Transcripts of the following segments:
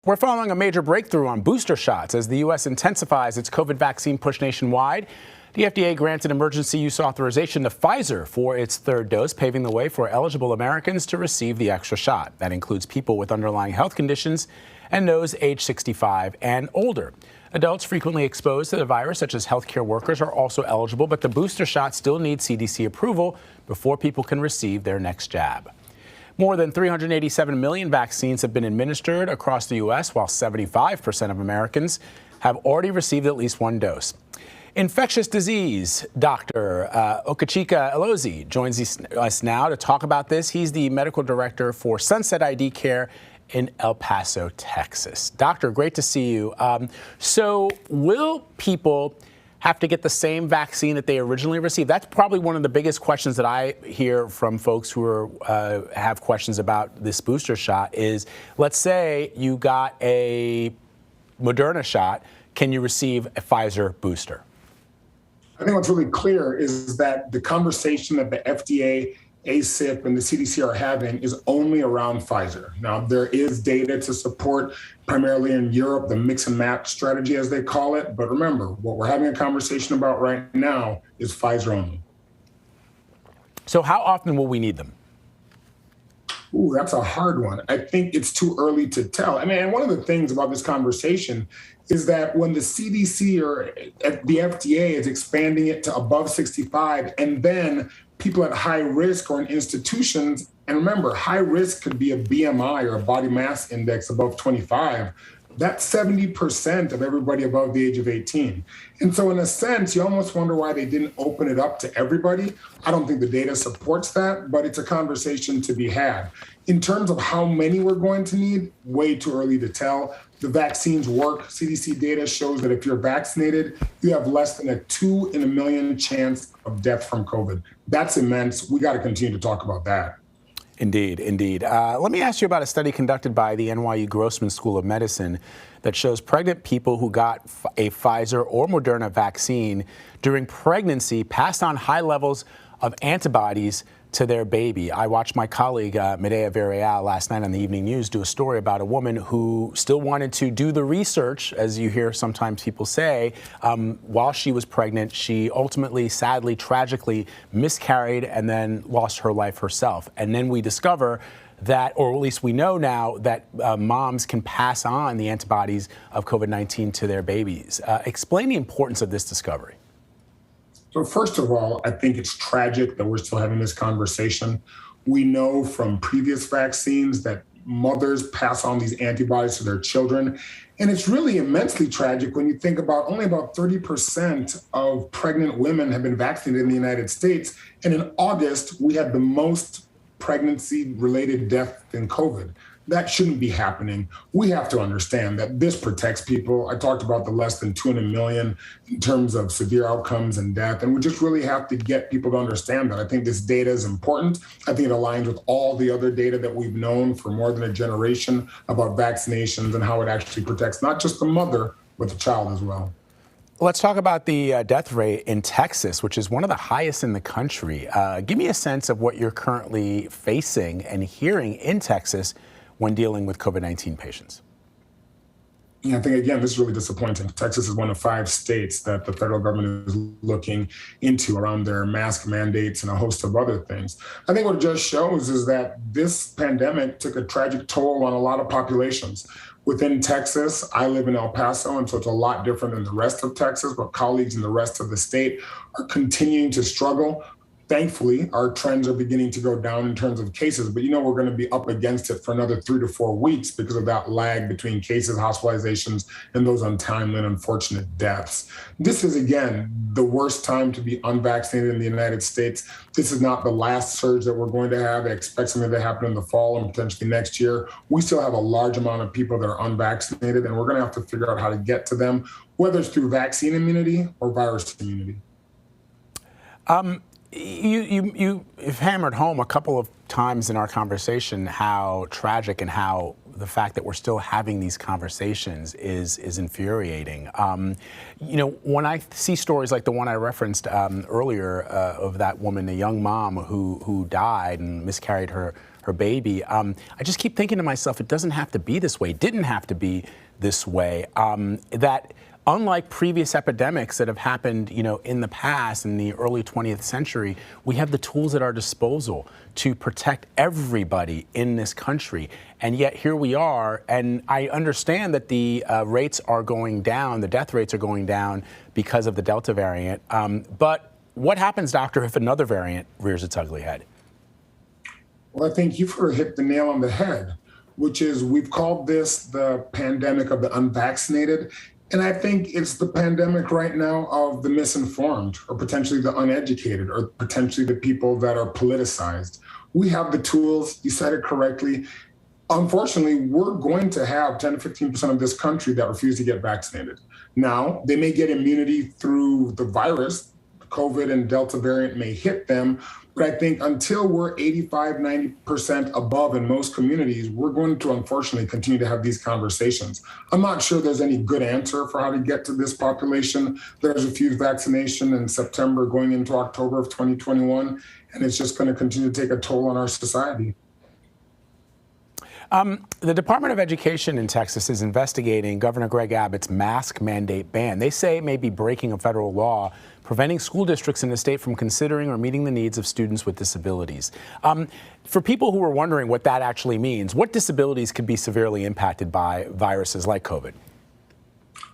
We're following a major breakthrough on booster shots as the U.S. intensifies its COVID vaccine push nationwide. The FDA granted emergency use authorization to Pfizer for its third dose, paving the way for eligible Americans to receive the extra shot. That includes people with underlying health conditions and those age 65 and older. Adults frequently exposed to the virus, such as healthcare workers, are also eligible, but the booster shot still needs CDC approval before people can receive their next jab. More than 387 million vaccines have been administered across the U.S., while 75% of Americans have already received at least one dose. Infectious disease Dr. Ogechika Alozie joins us now to talk about this. He's the medical director for Sunset ID Care in El Paso, Texas. Doctor, great to see you. So will people have to get the same vaccine that they originally received? That's probably one of the biggest questions that I hear from folks who have questions about this booster shot is, let's say you got a Moderna shot, can you receive a Pfizer booster? I think what's really clear is that the conversation that the FDA, ACIP, and the CDC are having is only around Pfizer. Now, there is data to support, primarily in Europe, the mix and match strategy, as they call it. But remember, what we're having a conversation about right now is Pfizer only. So how often will we need them? Ooh, that's a hard one. I think it's too early to tell. I mean, and one of the things about this conversation is that when the CDC or the FDA is expanding it to above 65, and then people at high risk or in institutions, and remember, high risk could be a BMI or a body mass index above 25. That's 70% of everybody above the age of 18. And so in a sense, you almost wonder why they didn't open it up to everybody. I don't think the data supports that, but it's a conversation to be had. In terms of how many we're going to need, way too early to tell. The vaccines work. CDC data shows that if you're vaccinated, you have less than a 2 in a million chance of death from COVID. That's immense. We got to continue to talk about that. Indeed, indeed. Let me ask you about a study conducted by the NYU Grossman School of Medicine that shows pregnant people who got a Pfizer or Moderna vaccine during pregnancy passed on high levels of antibodies to their baby. I watched my colleague Medea Villarreal last night on the Evening News do a story about a woman who still wanted to do the research, as you hear sometimes people say, while she was pregnant. She ultimately, sadly, tragically miscarried and then lost her life herself. And then we discover that, or at least we know now, that moms can pass on the antibodies of COVID-19 to their babies. Explain the importance of this discovery. So first of all, I think it's tragic that we're still having this conversation. We know from previous vaccines that mothers pass on these antibodies to their children. And it's really immensely tragic when you think about only about 30% of pregnant women have been vaccinated in the United States. And in August, we had the most pregnancy-related death than COVID. That shouldn't be happening. We have to understand that this protects people. I talked about the less than 2 in a million in terms of severe outcomes and death. And we just really have to get people to understand that. I think this data is important. I think it aligns with all the other data that we've known for more than a generation about vaccinations and how it actually protects not just the mother, but the child as well. Let's talk about the death rate in Texas, which is one of the highest in the country. Give me a sense of what you're currently facing and hearing in Texas when dealing with COVID-19 patients. Yeah, I think, again, this is really disappointing. Texas is one of 5 states that the federal government is looking into around their mask mandates and a host of other things. I think what it just shows is that this pandemic took a tragic toll on a lot of populations. Within Texas, I live in El Paso, and so it's a lot different than the rest of Texas, but colleagues in the rest of the state are continuing to struggle. Thankfully, our trends are beginning to go down in terms of cases, but we're going to be up against it for another 3 to 4 weeks because of that lag between cases, hospitalizations, and those untimely and unfortunate deaths. This is, again, the worst time to be unvaccinated in the United States. This is not the last surge that we're going to have. I expect something to happen in the fall and potentially next year. We still have a large amount of people that are unvaccinated, and we're going to have to figure out how to get to them, whether it's through vaccine immunity or virus immunity. You've hammered home a couple of times in our conversation how tragic and how the fact that we're still having these conversations is infuriating. When I see stories like the one I referenced earlier of that woman, a young mom who died and miscarried her her baby. I just keep thinking to myself, it doesn't have to be this way. It didn't have to be this way. That unlike previous epidemics that have happened, in the past, in the early 20th century, we have the tools at our disposal to protect everybody in this country. And yet here we are, and I understand that the rates are going down, the death rates are going down because of the Delta variant. But what happens, doctor, if another variant rears its ugly head? Well, I think you've hit the nail on the head, which is we've called this the pandemic of the unvaccinated. And I think it's the pandemic right now of the misinformed, or potentially the uneducated, or potentially the people that are politicized. We have the tools, you said it correctly. Unfortunately, we're going to have 10 to 15% of this country that refuse to get vaccinated. Now, they may get immunity through the virus. COVID and Delta variant may hit them. But I think until we're 85, 90% above in most communities, we're going to unfortunately continue to have these conversations. I'm not sure there's any good answer for how to get to this population. There's a few vaccination in September going into October of 2021, and it's just going to continue to take a toll on our society. The Department of Education in Texas is investigating Governor Greg Abbott's mask mandate ban. They say it may be breaking a federal law preventing school districts in the state from considering or meeting the needs of students with disabilities. For people who are wondering what that actually means, what disabilities could be severely impacted by viruses like COVID?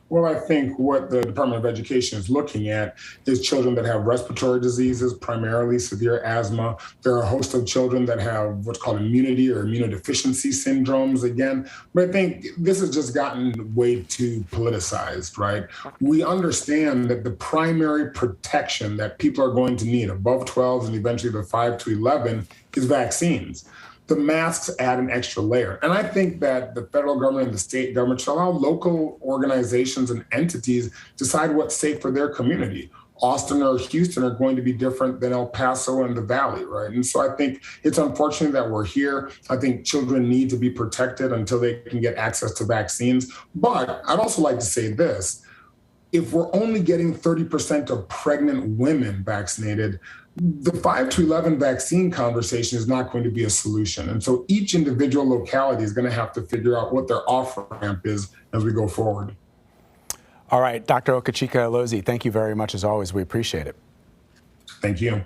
Well, I think what the Department of Education is looking at is children that have respiratory diseases, primarily severe asthma. There are a host of children that have what's called immunity or immunodeficiency syndromes again. But I think this has just gotten way too politicized, right? We understand that the primary protection that people are going to need above 12 and eventually the 5 to 11 is vaccines. The masks add an extra layer. And I think that the federal government and the state government should allow local organizations and entities decide what's safe for their community. Austin or Houston are going to be different than El Paso and the Valley, right? And so I think it's unfortunate that we're here. I think children need to be protected until they can get access to vaccines. But I'd also like to say this. If we're only getting 30% of pregnant women vaccinated, the 5 to 11 vaccine conversation is not going to be a solution. And so each individual locality is going to have to figure out what their off-ramp is as we go forward. All right, Dr. Ogechika Alozie, thank you very much as always. We appreciate it. Thank you.